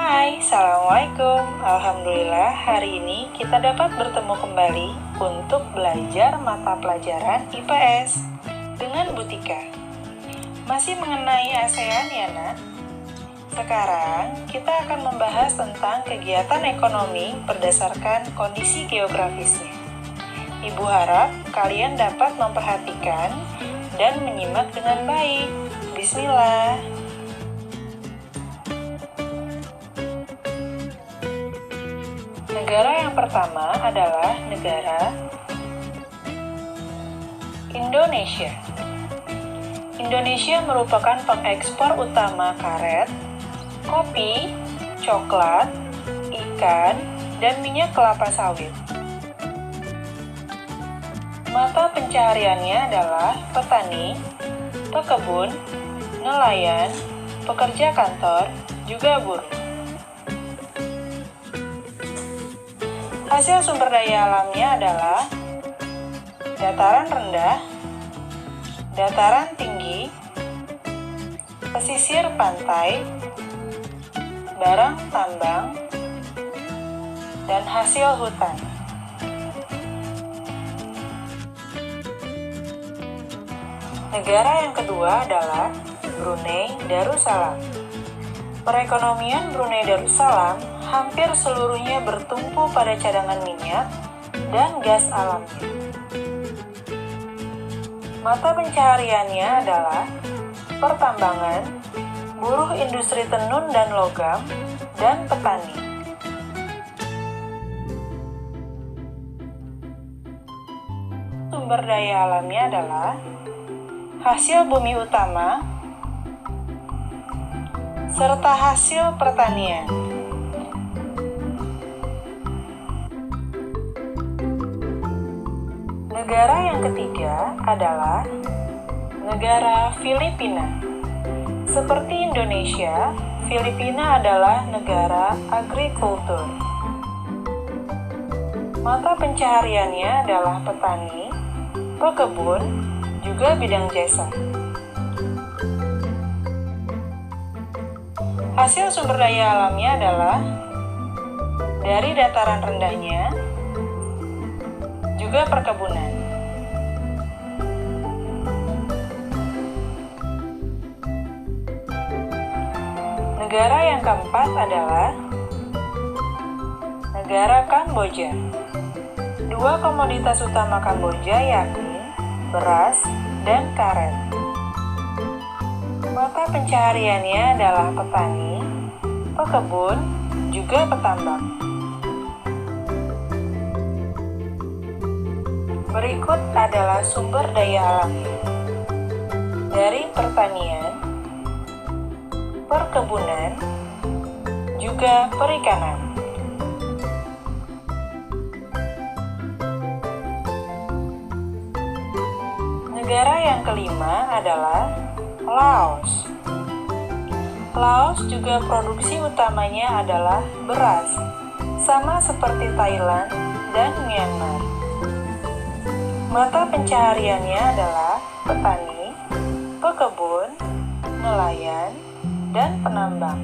Hai, Assalamualaikum. Alhamdulillah hari ini kita dapat bertemu kembali untuk belajar mata pelajaran IPS dengan Bu Tika. Masih mengenai ASEAN ya nak? Sekarang kita akan membahas tentang kegiatan ekonomi berdasarkan kondisi geografisnya. Ibu harap kalian dapat memperhatikan dan menyimak dengan baik. Bismillah. Negara yang pertama adalah negara Indonesia. Indonesia merupakan pengekspor utama karet, kopi, coklat, ikan, dan minyak kelapa sawit. Mata pencahariannya adalah petani, pekebun, nelayan, pekerja kantor, juga buruh. Hasil sumber daya alamnya adalah dataran rendah, dataran tinggi, pesisir pantai, barang tambang, dan hasil hutan. Negara yang kedua adalah Brunei Darussalam. Perekonomian Brunei Darussalam hampir seluruhnya bertumpu pada cadangan minyak dan gas alamnya. Mata pencahariannya adalah pertambangan, buruh industri tenun dan logam, dan petani. Sumber daya alamnya adalah hasil bumi utama serta hasil pertanian. Negara yang ketiga adalah negara Filipina. Seperti Indonesia, Filipina adalah negara agrikultur. Mata pencahariannya adalah petani, pekebun, juga bidang jasa. Hasil sumber daya alamnya adalah dari dataran rendahnya, juga perkebunan. Negara yang keempat adalah negara Kamboja. Dua komoditas utama Kamboja yakni beras dan karet. Mata pencahariannya adalah petani, pekebun, juga petambang. Berikut adalah sumber daya alamnya. Dari pertanian, perkebunan, juga perikanan. Negara yang kelima adalah Laos. Laos juga produksi utamanya adalah beras, sama seperti Thailand dan Myanmar. Mata pencahariannya adalah petani, pekebun, nelayan, dan penambang.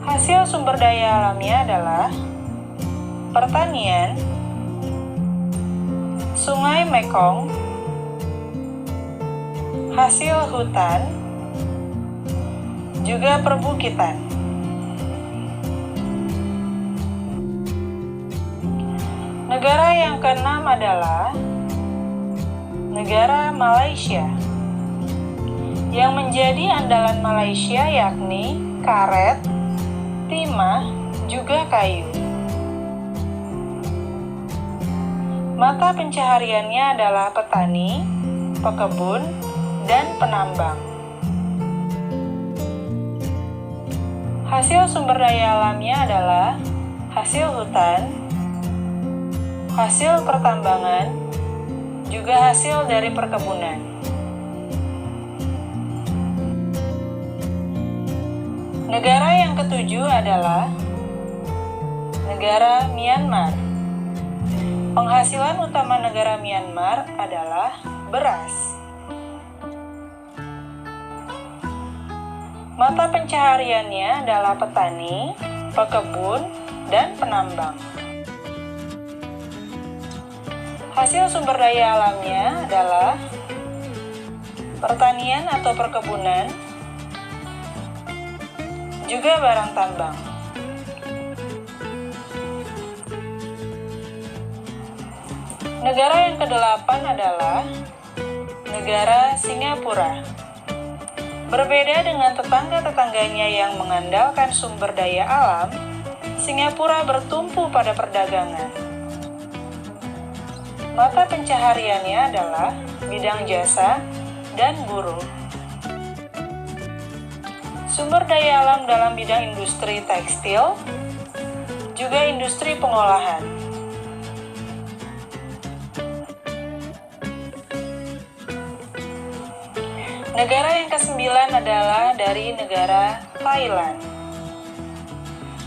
Hasil sumber daya alamnya adalah pertanian, Sungai Mekong, hasil hutan, juga perbukitan. Negara yang keenam adalah negara Malaysia. Yang menjadi andalan Malaysia yakni karet, timah, juga kayu. Mata pencahariannya adalah petani, pekebun, dan penambang. Hasil sumber daya alamnya adalah hasil hutan, hasil pertambangan, juga hasil dari perkebunan. Negara yang ketujuh adalah negara Myanmar. Penghasilan utama negara Myanmar adalah beras. Mata pencahariannya adalah petani, pekebun, dan penambang. Hasil sumber daya alamnya adalah pertanian atau perkebunan, juga barang tambang. Negara yang kedelapan adalah negara Singapura. Berbeda dengan tetangga-tetangganya yang mengandalkan sumber daya alam, Singapura bertumpu pada perdagangan. Mata pencahariannya adalah bidang jasa dan buruh. Sumber daya alam dalam bidang industri tekstil, juga industri pengolahan. Negara yang kesembilan adalah dari negara Thailand.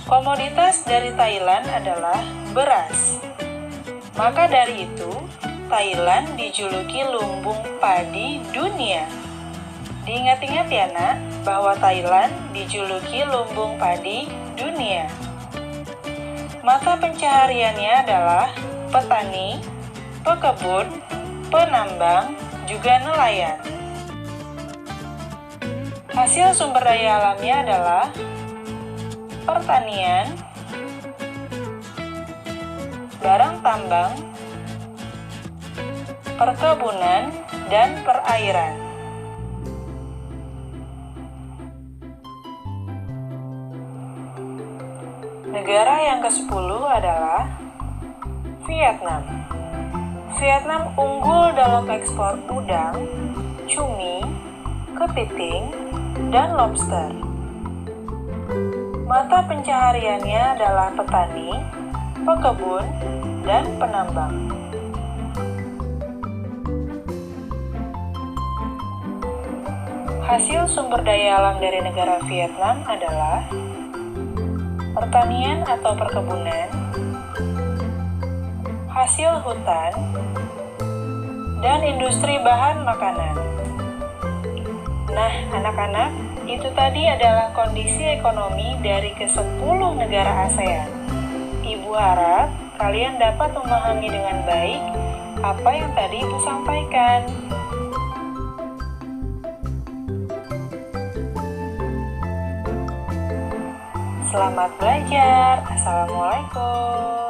Komoditas dari Thailand adalah beras. Maka dari itu, Thailand dijuluki lumbung padi dunia. Diingat-ingat ya nak, bahwa Thailand dijuluki lumbung padi dunia. Mata pencahariannya adalah petani, pekebun, penambang, juga nelayan. Hasil sumber daya alamnya adalah pertanian, barang tambang, perkebunan, dan perairan. Negara yang ke-10 adalah Vietnam. Vietnam unggul dalam ekspor udang, cumi, kepiting, dan lobster. Mata pencahariannya adalah petani, pekebun, dan penambang. Hasil sumber daya alam dari negara Vietnam adalah pertanian atau perkebunan, hasil hutan, dan industri bahan makanan. Nah, anak-anak, itu tadi adalah kondisi ekonomi dari ke-10 negara ASEAN. Ibu harap kalian dapat memahami dengan baik apa yang tadi Ibu sampaikan. Selamat belajar. Assalamualaikum.